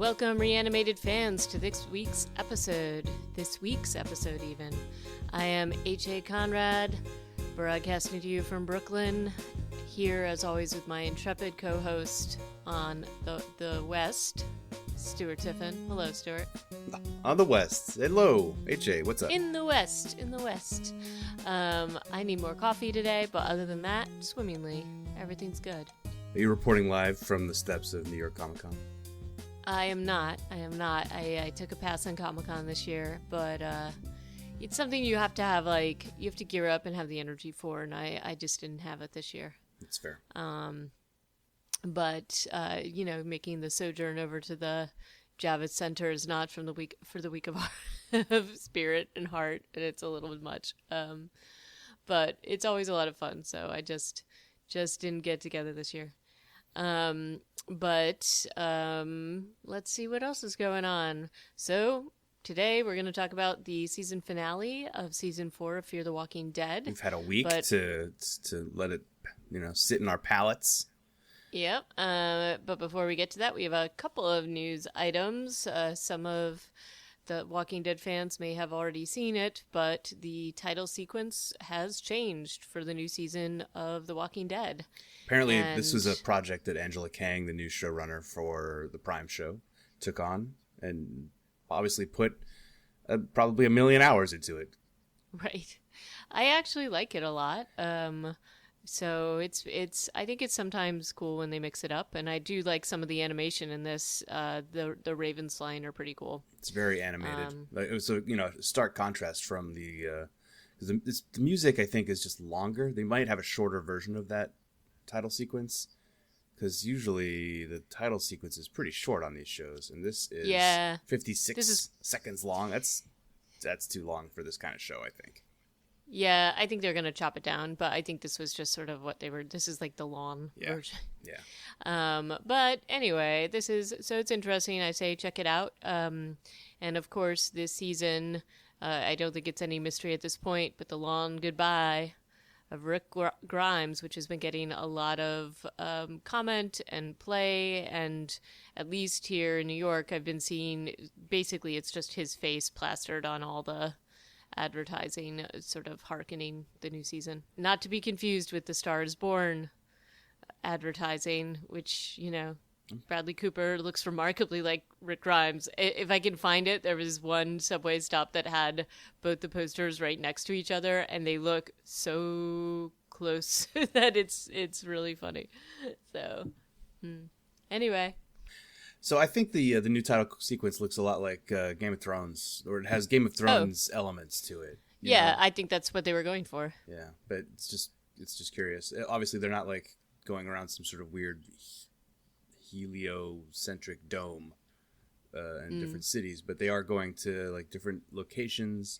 Welcome, reanimated fans, to this week's episode. Even. I am H.A. Conrad, broadcasting to you from Brooklyn, here as always with my intrepid co-host on the West, Stuart Tiffin. Hello, Stuart. On the West. Hello, H.A. What's up? In the West. I need more coffee today, but other than that, swimmingly. Everything's good. Are you reporting live from the steps of New York Comic Con? I am not. I took a pass on Comic-Con this year, but it's something you have to have, you have to gear up and have the energy for, and I just didn't have it this year. That's fair. But making the sojourn over to the Javits Center is not for the week of of spirit and heart, and it's a little bit much. But it's always a lot of fun, so I just didn't get together this year. But let's see what else is going on. So today we're going to talk about the season finale of season 4 of Fear the Walking Dead. We've had a week to let it, sit in our palates. Yep. But before we get to that, we have a couple of news items. Some of the Walking Dead fans may have already seen it, but the title sequence has changed for the new season of The Walking Dead. Apparently, this was a project that Angela Kang, the new showrunner for the Prime show, took on and obviously put probably 1 million hours into it. Right. I actually like it a lot. So it's I think it's sometimes cool when they mix it up, and I do like some of the animation in this. The Ravens line are pretty cool. It's very animated. It was a stark contrast from the music. I think is just longer. They might have a shorter version of that title sequence, because usually the title sequence is pretty short on these shows, and this is 56 seconds long. That's too long for this kind of show, I think. Yeah, I think they're going to chop it down, but I think this was just sort of what they were. This is like the long version. Yeah. But anyway, it's interesting. I say check it out. And of course, this season, I don't think it's any mystery at this point, but the long goodbye of Rick Grimes, which has been getting a lot of comment and play, and at least here in New York, I've been seeing basically it's just his face plastered on all the advertising, sort of hearkening the new season. Not to be confused with the Star is Born advertising, which, Bradley Cooper looks remarkably like Rick Grimes. If I can find it, there was one subway stop that had both the posters right next to each other, and they look so close that it's really funny. So, anyway. So I think the new title sequence looks a lot like Game of Thrones, or it has Game of Thrones elements to it. Yeah, I think that's what they were going for. Yeah, but it's just curious. Obviously, they're not like going around some sort of weird heliocentric dome in different cities, but they are going to like different locations.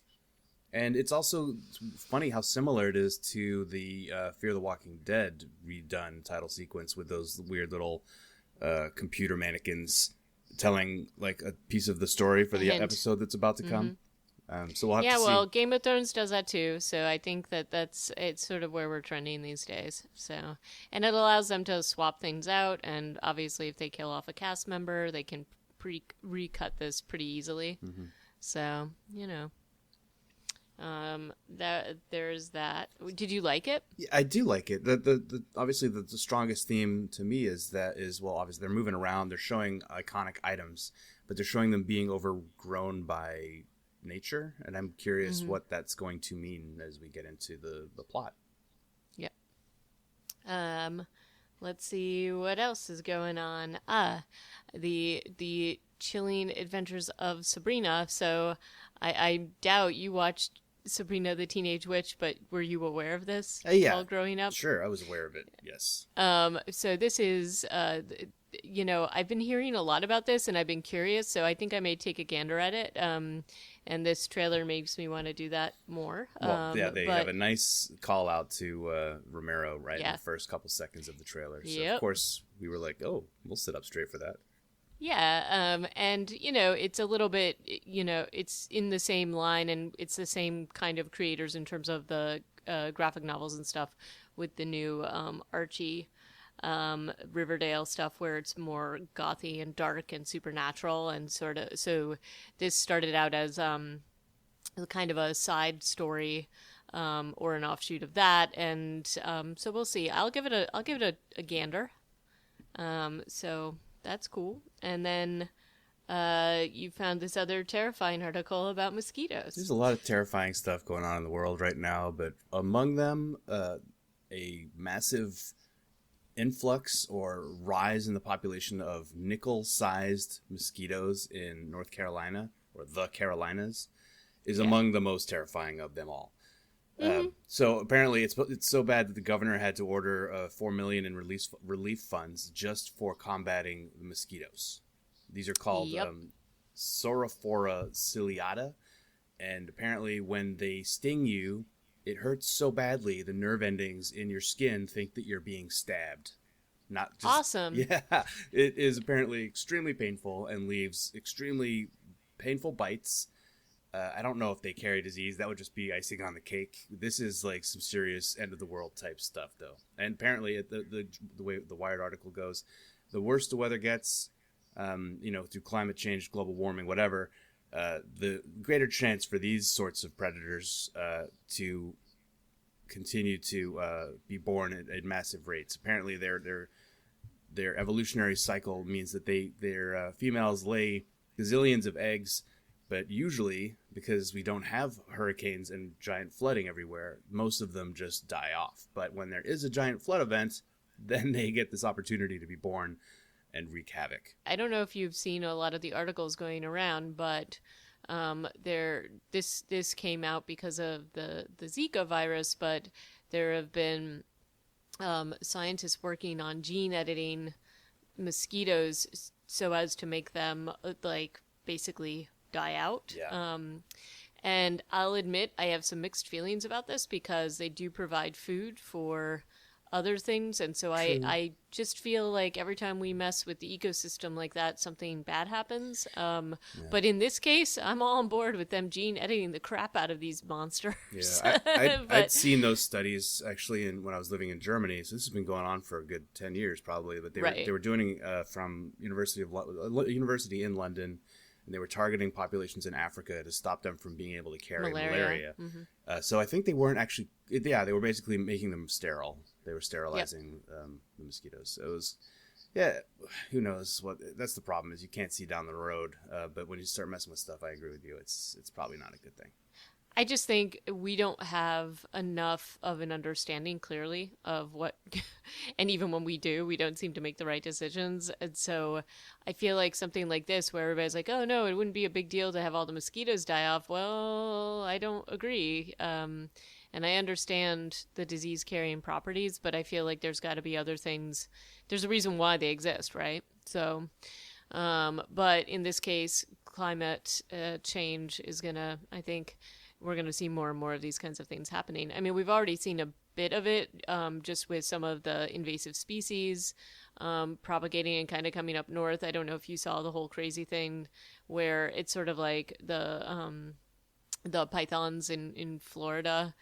And it's also funny how similar it is to the Fear the Walking Dead redone title sequence with those weird little computer mannequins telling like a piece of the story for the episode that's about to come. So we'll have to see. Yeah, well, Game of Thrones does that too. So I think it's sort of where we're trending these days. So, and it allows them to swap things out. And obviously, if they kill off a cast member, they can recut this pretty easily. Mm-hmm. So there's that. Did you like it? Yeah, I do like it. The obviously the strongest theme to me is obviously they're moving around, they're showing iconic items, but they're showing them being overgrown by nature, and I'm curious what that's going to mean as we get into the plot. Yep. Let's see what else is going on. The chilling adventures of Sabrina. So I doubt you watched Sabrina the Teenage Witch, but were you aware of this while growing up? Sure, I was aware of it, yes. So this is, I've been hearing a lot about this, and I've been curious, so I think I may take a gander at it, and this trailer makes me want to do that more. Well, they have a nice call out to Romero in the first couple seconds of the trailer, so of course we were like, oh, we'll sit up straight for that. Yeah, and, it's a little bit, it's in the same line, and it's the same kind of creators in terms of the graphic novels and stuff with the new Archie Riverdale stuff where it's more gothy and dark and supernatural, and sort of, so this started out as kind of a side story, or an offshoot of that, and so we'll see. I'll give it a gander. So that's cool. And then you found this other terrifying article about mosquitoes. There's a lot of terrifying stuff going on in the world right now, but among them, a massive influx or rise in the population of nickel-sized mosquitoes in North Carolina, or the Carolinas, is among the most terrifying of them all. So apparently it's so bad that the governor had to order $4 million in relief funds just for combating the mosquitoes. These are called Sorophora ciliata, and apparently when they sting you, it hurts so badly the nerve endings in your skin think that you're being stabbed. Not just, awesome. Yeah, it is apparently extremely painful and leaves extremely painful bites. I don't know if they carry disease. That would just be icing on the cake. This is like some serious end of the world type stuff, though. And apparently, the way the Wired article goes, the worse the weather gets, through climate change, global warming, whatever, the greater chance for these sorts of predators to continue to be born at massive rates. Apparently, their evolutionary cycle means that their females lay gazillions of eggs. But usually, because we don't have hurricanes and giant flooding everywhere, most of them just die off. But when there is a giant flood event, then they get this opportunity to be born and wreak havoc. I don't know if you've seen a lot of the articles going around, but this came out because of the Zika virus, but there have been scientists working on gene editing mosquitoes so as to make them basically die out. Yeah. And I'll admit I have some mixed feelings about this because they do provide food for other things, and so I just feel like every time we mess with the ecosystem like that, something bad happens. But in this case, I'm all on board with them gene editing the crap out of these monsters. Yeah, I'd seen those studies actually when I was living in Germany. So this has been going on for a good 10 years probably. But they were doing from University in London. And they were targeting populations in Africa to stop them from being able to carry malaria. Mm-hmm. So I think they weren't actually... Yeah, they were basically making them sterile. They were sterilizing the mosquitoes. So it was... Yeah, who knows what... That's the problem, is you can't see down the road. But when you start messing with stuff, I agree with you. It's probably not a good thing. I just think we don't have enough of an understanding clearly of what, and even when we do, we don't seem to make the right decisions. And so I feel like something like this where everybody's like, oh no, it wouldn't be a big deal to have all the mosquitoes die off. Well, I don't agree. And I understand the disease carrying properties, but I feel like there's got to be other things. There's a reason why they exist, right? So, but in this case, climate change is gonna, I think, we're going to see more and more of these kinds of things happening. I mean, we've already seen a bit of it just with some of the invasive species propagating and kind of coming up north. I don't know if you saw the whole crazy thing where it's sort of like the pythons in Florida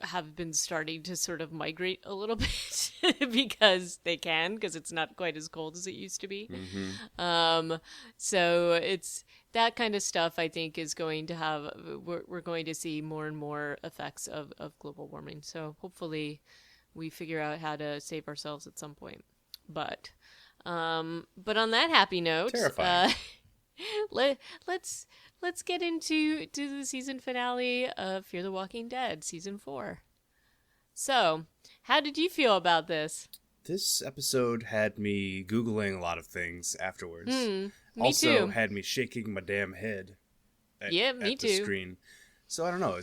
have been starting to sort of migrate a little bit because it's not quite as cold as it used to be. Mm-hmm. So it's that kind of stuff, I think, is going to have, we're going to see more and more effects of global warming. So hopefully we figure out how to save ourselves at some point. But on that happy note, let's get into the season finale of Fear the Walking Dead, season 4. So, how did you feel about this? This episode had me Googling a lot of things afterwards. Me also too. Had me shaking my damn head at me the too. screen. So I don't know,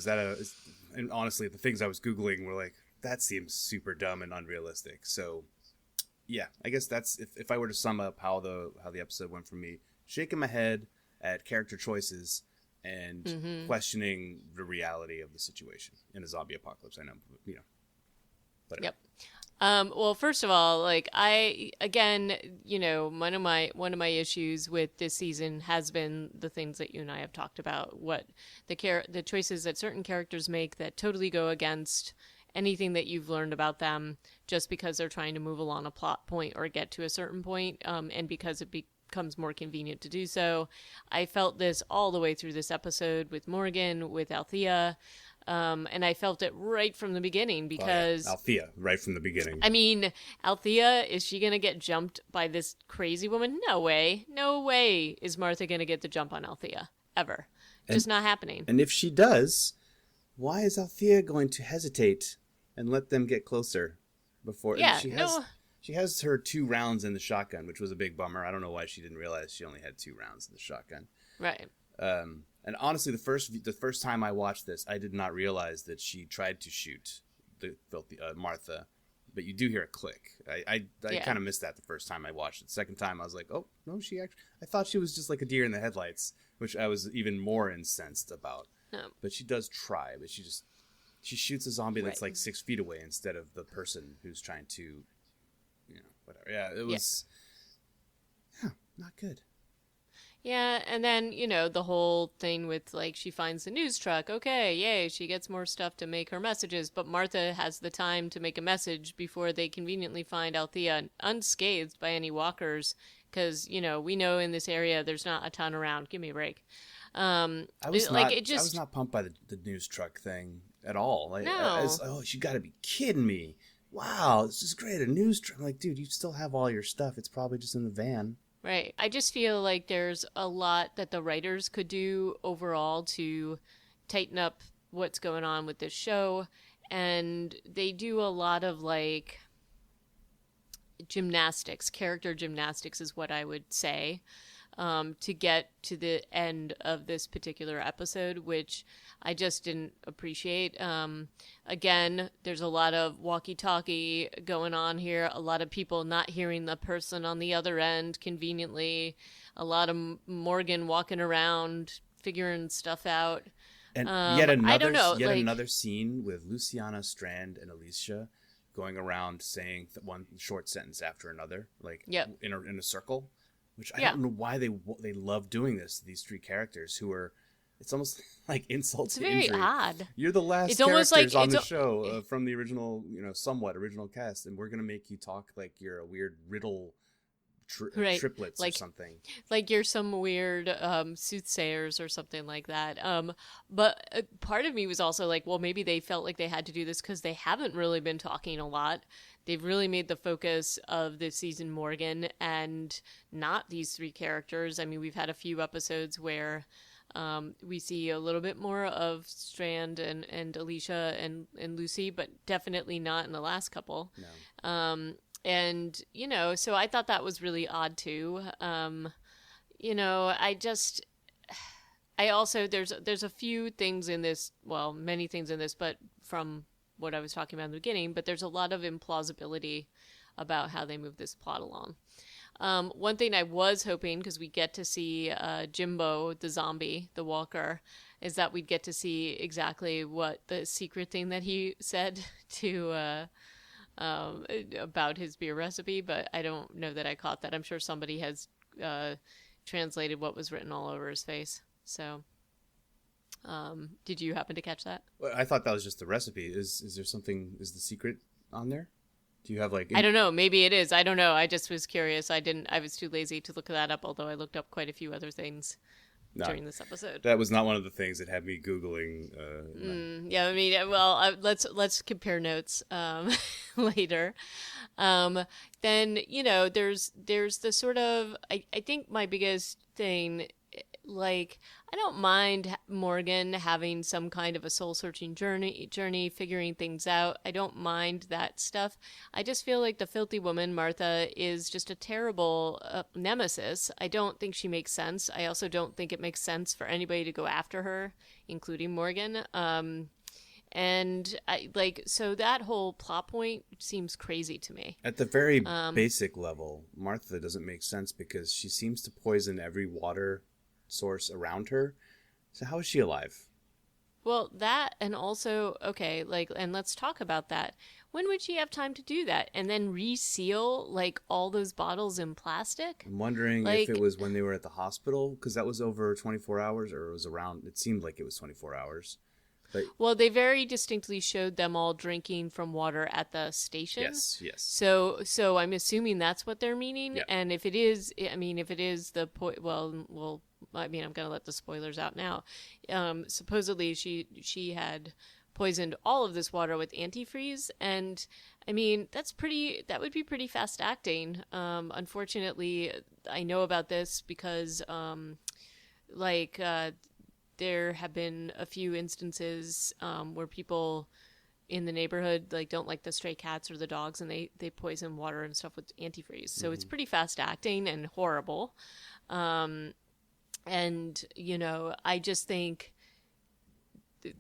and honestly, the things I was Googling were like, that seems super dumb and unrealistic. So yeah, I guess that's, if I were to sum up how the episode went for me, shaking my head at character choices and questioning the reality of the situation in a zombie apocalypse. I know, whatever. Yep. Well, first of all, one of my issues with this season has been the things that you and I have talked about, what the choices that certain characters make that totally go against anything that you've learned about them just because they're trying to move along a plot point or get to a certain point, and because it becomes more convenient to do so. I felt this all the way through this episode with Morgan, with Althea, and I felt it right from the beginning because... Althea, right from the beginning. I mean, Althea, is she going to get jumped by this crazy woman? No way. No way is Martha going to get the jump on Althea. Ever. Just not happening. And if she does, why is Althea going to hesitate and let them get closer before... Yeah, She has her 2 rounds in the shotgun, which was a big bummer. I don't know why she didn't realize she only had 2 rounds in the shotgun. Right. And honestly, the first time I watched this, I did not realize that she tried to shoot the Martha, but you do hear a click. I kind of missed that the first time I watched it. The second time, I was like, oh no, I thought she was just like a deer in the headlights, which I was even more incensed about. No. But she does try, but she shoots a zombie that's like 6 feet away instead of the person who's trying to, whatever. Yeah, it was, not good. Yeah, and then, the whole thing with, like, she finds the news truck. Okay, yay, she gets more stuff to make her messages. But Martha has the time to make a message before they conveniently find Althea unscathed by any walkers. Because, we know in this area there's not a ton around. Give me a break. I was not pumped by the news truck thing at all. Like, no. You got to be kidding me. Wow, this is great. A news truck. I'm like, dude, you still have all your stuff. It's probably just in the van. Right. I just feel like there's a lot that the writers could do overall to tighten up what's going on with this show. And they do a lot of, like, gymnastics. Character gymnastics is what I would say, to get to the end of this particular episode, which I just didn't appreciate. Again, there's a lot of walkie-talkie going on here, a lot of people not hearing the person on the other end conveniently, a lot of Morgan walking around figuring stuff out. And yet another scene with Luciana, Strand, and Alicia going around saying one short sentence after another, like in a circle. Which I don't know why they love doing this to these 3 characters who are... It's almost like insult to injury. It's very odd. You're the last characters on the show from the original, somewhat original cast, and we're going to make you talk like you're a weird riddle triplets or something. Like you're some weird soothsayers or something like that. But part of me was also like, well, maybe they felt like they had to do this because they haven't really been talking a lot. They've really made the focus of this season Morgan and not these 3 characters. I mean, we've had a few episodes where we see a little bit more of Strand and Alicia and Lucy, but definitely not in the last couple. No. And, so I thought that was really odd too. I also, there's a few things in this, well, many things in this, but from what I was talking about in the beginning, but there's a lot of implausibility about how they move this plot along. One thing I was hoping, because we get to see Jimbo, the zombie, the walker, is that we'd get to see exactly what the secret thing that he said to about his beer recipe, but I don't know that I caught that. I'm sure somebody has translated what was written all over his face. So, did you happen to catch that? Well, I thought that was just the recipe. Is there something? Is the secret on there? Do you have like? I don't know. Maybe it is. I don't know. I just was curious. I was too lazy to look that up. Although I looked up quite a few other things during this episode. That was not one of the things that had me Googling. Yeah, I mean, well, let's compare notes later. Then there's the sort of I think my biggest thing. Like, I don't mind Morgan having some kind of a soul-searching journey, figuring things out. I don't mind that stuff. I just feel like the filthy woman, Martha, is just a terrible nemesis. I don't think she makes sense. I also don't think it makes sense for anybody to go after her, including Morgan. And so that whole plot point seems crazy to me. At the very basic level, Martha doesn't make sense because she seems to poison every water source around her. So how is she alive? Well, that, and also, okay, and let's talk about that. When would she have time to do that? And then reseal, all those bottles in plastic? I'm wondering if it was when they were at the hospital, because that was over 24 hours, or it was around, it seemed like it was 24 hours. Well, they very distinctly showed them all drinking from water at the station. Yes. So I'm assuming that's what they're meaning. Yeah. And if it is, I mean, if it is I mean, I'm going to let the spoilers out now. Supposedly she had poisoned all of this water with antifreeze, and I mean, that would be pretty fast acting. Unfortunately, I know about this because, there have been a few instances where people in the neighborhood don't like the stray cats or the dogs, and they poison water and stuff with antifreeze. So it's pretty fast acting and horrible. And I just think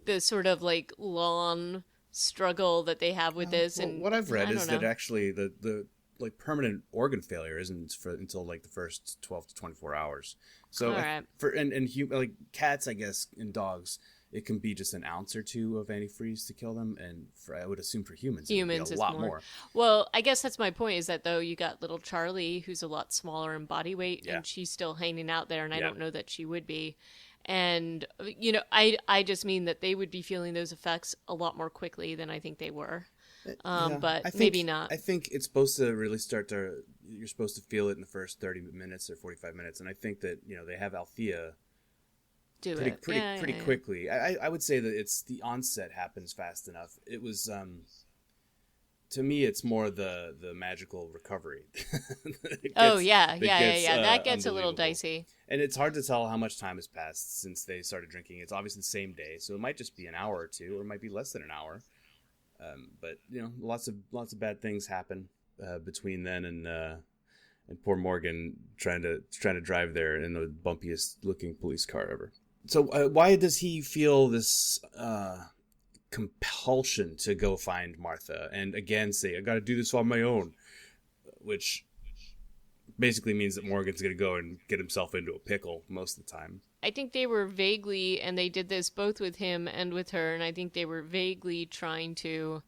the sort of long struggle that they have with this, and what I've read is that actually the permanent organ failure isn't until the first 12 to 24 hours. So right. Cats, I guess, and dogs, it can be just an ounce or two of antifreeze to kill them, and I would assume for humans it would be a lot more. Well, I guess that's my point, is that though you got little Charlie, who's a lot smaller in body weight, and she's still hanging out there, and I don't know that she would be. And I just mean that they would be feeling those effects a lot more quickly than I think they were. But maybe not. I think it's supposed to really you're supposed to feel it in the first 30 minutes or 45 minutes. And I think that, they have Althea pretty quickly. I would say that the onset happens fast enough. It was, to me, it's more the magical recovery. That gets a little dicey. And it's hard to tell how much time has passed since they started drinking. It's obviously the same day, so it might just be an hour or two, or it might be less than an hour. But lots of bad things happen between then and poor Morgan trying to drive there in the bumpiest looking police car ever. So why does he feel this compulsion to go find Martha and again say, I got to do this on my own, which basically means that Morgan's going to go and get himself into a pickle most of the time. I think they were vaguely, and they did this both with him and with her, and I think they were vaguely trying to,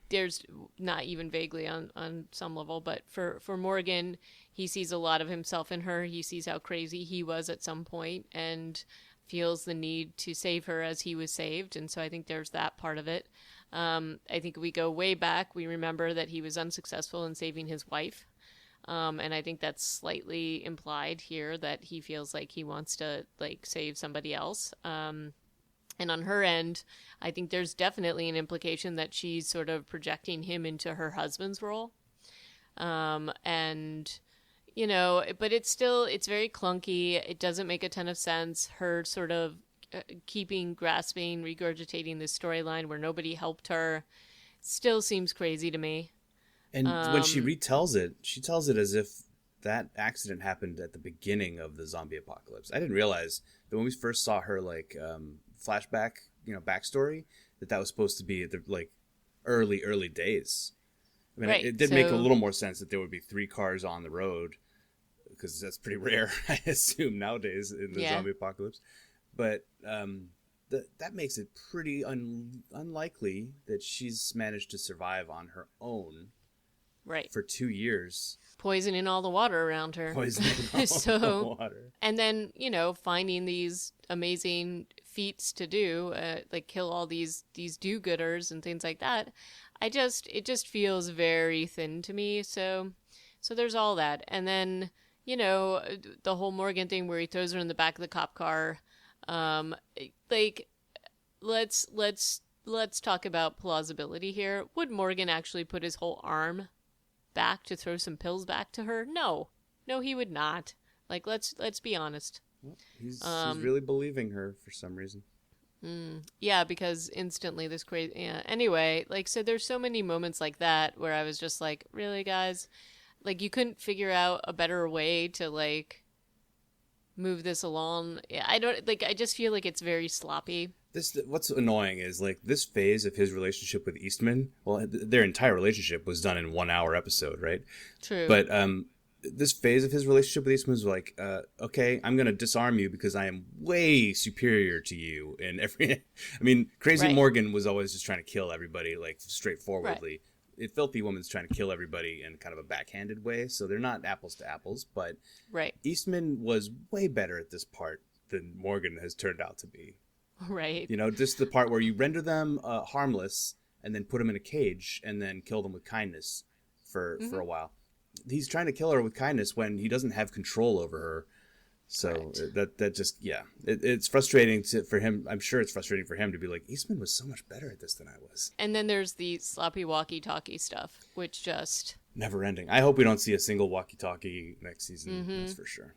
there's not even vaguely on some level, but for Morgan, he sees a lot of himself in her. He sees how crazy he was at some point and feels the need to save her as he was saved, and so I think there's that part of it. I think we go way back. We remember that he was unsuccessful in saving his wife. And I think that's slightly implied here, that he feels like he wants to save somebody else. And on her end, I think there's definitely an implication that she's sort of projecting him into her husband's role. And, but it's very clunky. It doesn't make a ton of sense. Her sort of grasping, regurgitating this storyline where nobody helped her still seems crazy to me. And when she retells it, she tells it as if that accident happened at the beginning of the zombie apocalypse. I didn't realize that when we first saw her flashback, backstory, that was supposed to be at the early days. I mean, right. It did make a little more sense that there would be 3 cars on the road, because that's pretty rare, I assume, nowadays in the zombie apocalypse. But that makes it pretty unlikely that she's managed to survive on her own. Right. For 2 years. Poisoning all the water around her. The water. And then, finding these amazing feats to do, kill all these do-gooders and things like that. It just feels very thin to me. So there's all that. And then, the whole Morgan thing where he throws her in the back of the cop car. Let's talk about plausibility here. Would Morgan actually put his whole arm back to throw some pills back to her? No, he would not. Let's be honest. He's really believing her for some reason. Yeah, because instantly this crazy. Yeah. Anyway, so there's so many moments like that where I was just like, really, guys, you couldn't figure out a better way to move this along. I don't I just feel like it's very sloppy. What's annoying is this phase of his relationship with Eastman. Well, their entire relationship was done in 1 hour episode, right? True. But this phase of his relationship with Eastman was okay, I'm going to disarm you because I am way superior to you in every. I mean, Crazy right. Morgan was always just trying to kill everybody straightforwardly. Right. Filthy Woman's trying to kill everybody in kind of a backhanded way, so they're not apples to apples. But right. Eastman was way better at this part than Morgan has turned out to be. Right. You know, just the part where you render them harmless and then put them in a cage and then kill them with kindness for a while. He's trying to kill her with kindness when he doesn't have control over her. So that just, it's frustrating for him. I'm sure it's frustrating for him to be like, Eastman was so much better at this than I was. And then there's the sloppy walkie-talkie stuff, which just... never ending. I hope we don't see a single walkie-talkie next season. That's for sure.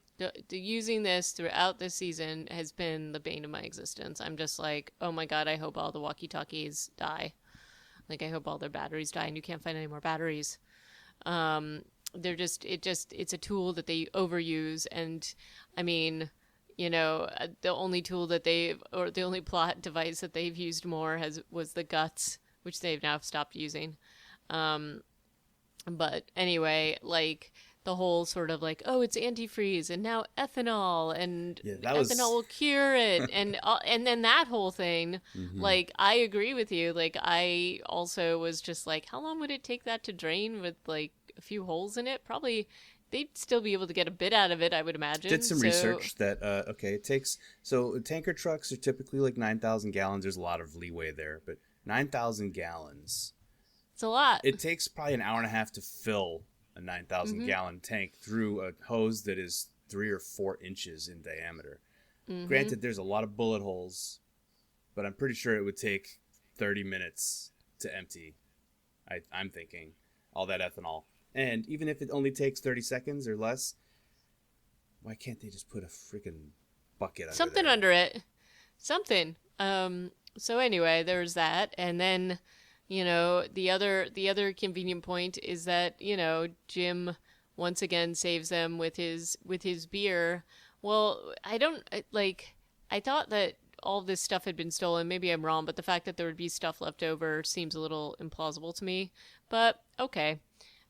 Using this throughout this season has been the bane of my existence. I'm just like, oh my God, I hope all the walkie-talkies die. Like, I hope all their batteries die and you can't find any more batteries. It's a tool that they overuse. And I mean, you know, the only tool that the only plot device that they've used more was the guts, which they've now stopped using. But anyway, like the whole sort of like, oh, it's antifreeze and now ethanol and ethanol will cure it. And then that whole thing, like, I agree with you. Like, I also was just like, how long would it take that to drain with like a few holes in it? Probably they'd still be able to get a bit out of it, I would imagine. Did some research that, it takes, so tanker trucks are typically like 9,000 gallons. There's a lot of leeway there, but 9,000 gallons. It's a lot. It takes probably an hour and a half to fill a 9,000 gallon tank through a hose that is 3 or 4 inches in diameter. Granted, there's a lot of bullet holes, but I'm pretty sure it would take 30 minutes to empty. I'm thinking all that ethanol. And even if it only takes 30 seconds or less, why can't they just put a freaking bucket under something there? Under it? Something. So anyway, there's that. And then, you know, the other convenient point is that, you know, Jim once again saves them with his beer. Well, I thought that all this stuff had been stolen. Maybe I'm wrong, but the fact that there would be stuff left over seems a little implausible to me. But okay.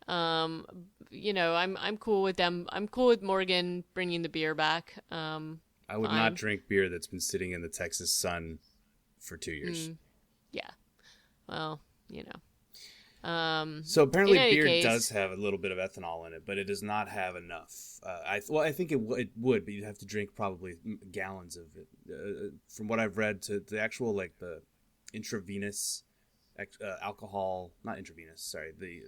You know, I'm cool with them. I'm cool with Morgan bringing the beer back. I would not drink beer that's been sitting in the Texas sun for 2 years. Yeah. Well, you know. So apparently beer does have a little bit of ethanol in it, but it does not have enough. I think it would, but you'd have to drink probably gallons of it. From what I've read, to the actual, like, the intravenous alcohol, not intravenous, sorry, the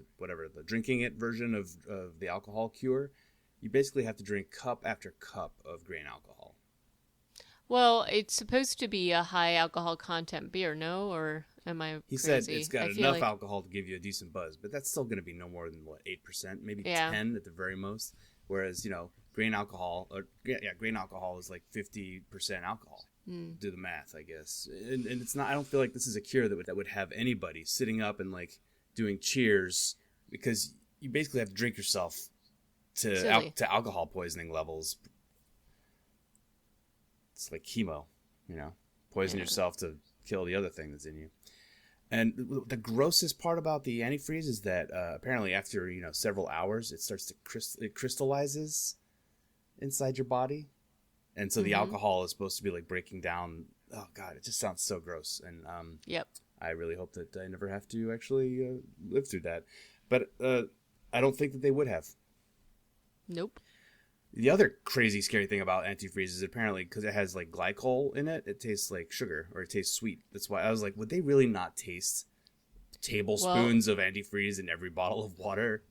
drinking it version of the alcohol cure, you basically have to drink cup after cup of grain alcohol. Well, it's supposed to be a high alcohol content beer, no? Or am I He crazy? said it's got enough alcohol to give you a decent buzz, but that's still going to be no more than, 8%, maybe 10 at the very most. Whereas, you know, grain alcohol is like 50% alcohol. Do the math, I guess. And it's not, I don't feel like this is a cure that would have anybody sitting up and, like, doing cheers, because you basically have to drink yourself to alcohol poisoning levels. It's like chemo, you know, poison yourself to kill the other thing that's in you. And the grossest part about the antifreeze is that apparently after, you know, several hours, it starts to it crystallizes inside your body. And so the alcohol is supposed to be like breaking down. Oh God, it just sounds so gross. And I really hope that I never have to actually live through that. But I don't think that they would have. Nope. The other crazy, scary thing about antifreeze is apparently because it has like glycol in it, it tastes like sugar, or it tastes sweet. That's why I was like, would they really not taste tablespoons of antifreeze in every bottle of water?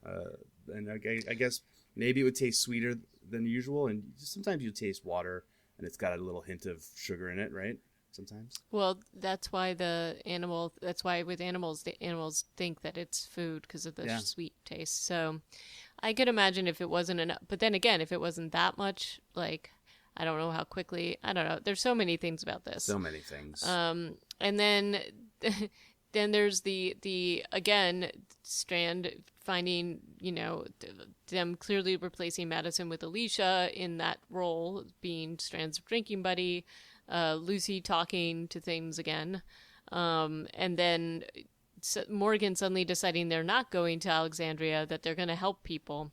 And I guess maybe it would taste sweeter than usual. And sometimes you taste water and it's got a little hint of sugar in it, right? Sometimes. Well, that's why with animals, the animals think that it's food because of the sweet taste. So I could imagine if it wasn't enough, but then again, if it wasn't that much, like, I don't know how quickly, I don't know. There's so many things about this. So many things. And then there's the again, Strand finding, you know, them clearly replacing Madison with Alicia in that role, being Strand's drinking buddy, Lucy talking to things again. And then Morgan suddenly deciding they're not going to Alexandria, that they're going to help people,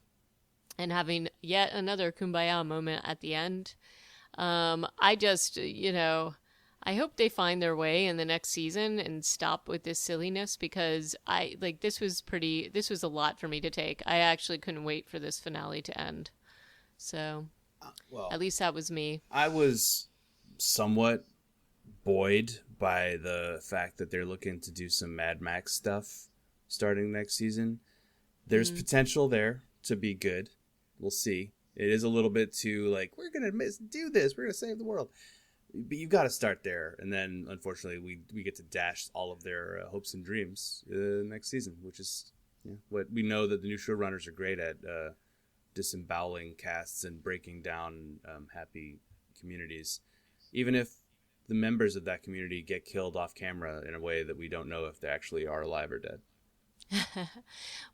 and having yet another kumbaya moment at the end. I just, you know, I hope they find their way in the next season and stop with this silliness, because this was a lot for me to take. I actually couldn't wait for this finale to end. So, well, at least that was me. I was somewhat buoyed by the fact that they're looking to do some Mad Max stuff starting next season. There's potential there to be good. We'll see. It is a little bit too like, we're going to do this. We're going to save the world. But you've got to start there. And then, unfortunately, we get to dash all of their hopes and dreams next season, which is what we know that the new showrunners are great at, disemboweling casts and breaking down happy communities. Even if the members of that community get killed off camera in a way that we don't know if they actually are alive or dead.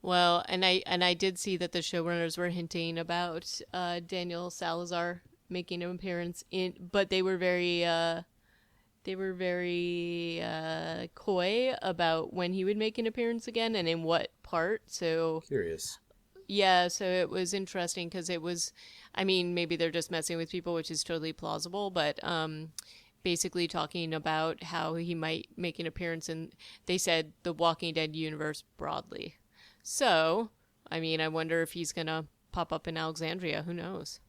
Well, and I did see that the showrunners were hinting about Daniel Salazar making an appearance but they were very coy about when he would make an appearance again and in what part. So curious. Yeah, so it was interesting because it was, I mean, maybe they're just messing with people, which is totally plausible, but basically talking about how he might make an appearance in, they said, the Walking Dead universe broadly. So, I mean, I wonder if he's going to pop up in Alexandria. Who knows?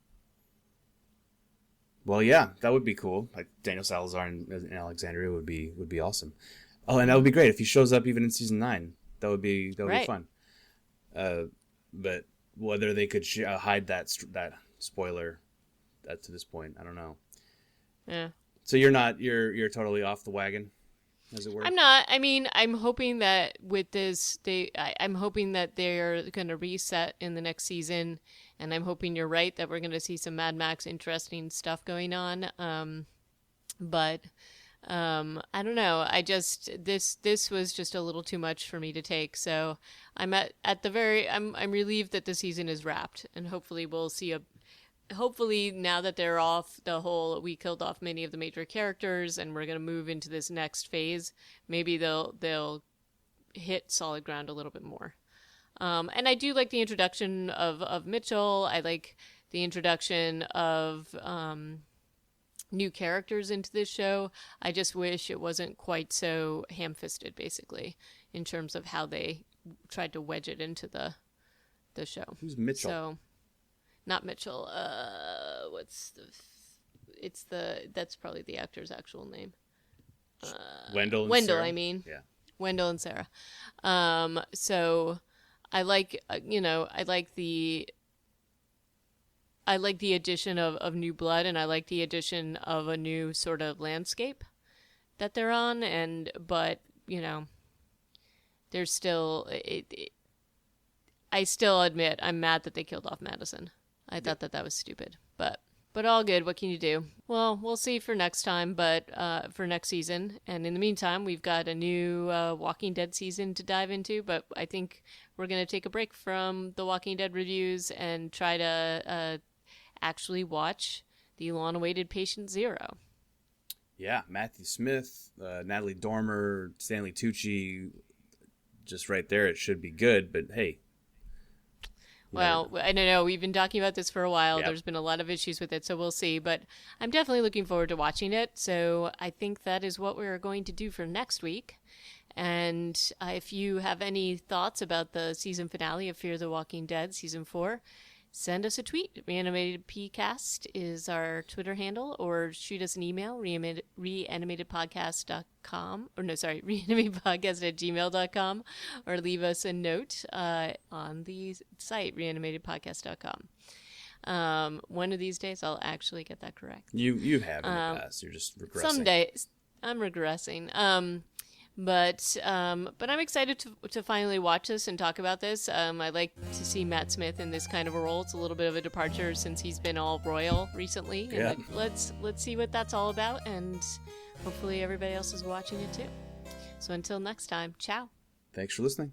Well, yeah, that would be cool. Like Daniel Salazar in Alexandria would be awesome. Oh, and that would be great if he shows up even in season 9. That would be fun. But whether they could hide that spoiler to this point, I don't know. Yeah. So you're totally off the wagon, as it were? I'm not. I mean, I'm hoping that with this, I'm hoping that they're going to reset in the next season, and I'm hoping you're right that we're going to see some Mad Max interesting stuff going on. But I don't know. I just this was just a little too much for me to take. So I'm I'm relieved that the season is wrapped, and hopefully we'll see hopefully now that they're off the whole, we killed off many of the major characters and we're going to move into this next phase, maybe they'll hit solid ground a little bit more. And I do like the introduction of Mitchell. I like the introduction of new characters into this show. I just wish it wasn't quite so ham-fisted, basically, in terms of how they tried to wedge it into the show. Who's Mitchell? So, not Mitchell. That's probably the actor's actual name. Wendell. Sarah? I mean. Yeah. Wendell and Sarah. So I like, I like the addition of new blood, and I like the addition of a new sort of landscape that they're on. But there's still I still admit I'm mad that they killed off Madison. I thought that was stupid, but all good. What can you do? Well, we'll see for next time, but for next season. And in the meantime, we've got a new Walking Dead season to dive into, but I think we're going to take a break from the Walking Dead reviews and try to actually watch the long-awaited Patient Zero. Yeah, Matthew Smith, Natalie Dormer, Stanley Tucci, just right there. It should be good, but hey. Well, I don't know. We've been talking about this for a while. Yep. There's been a lot of issues with it, so we'll see. But I'm definitely looking forward to watching it. So I think that is what we're going to do for next week. And if you have any thoughts about the season finale of Fear the Walking Dead, Season 4, send us a tweet. ReanimatedPcast is our Twitter handle, or shoot us an email, reanimatedpodcast.gmail.com, or leave us a note on the site, reanimatedpodcast.com. One of these days, I'll actually get that correct. You have in the past. You're just regressing. Someday. I'm regressing. But I'm excited to finally watch this and talk about this. I like to see Matt Smith in this kind of a role. It's a little bit of a departure since he's been all royal recently. And yeah. Let's see what that's all about, and hopefully everybody else is watching it too. So until next time, ciao. Thanks for listening.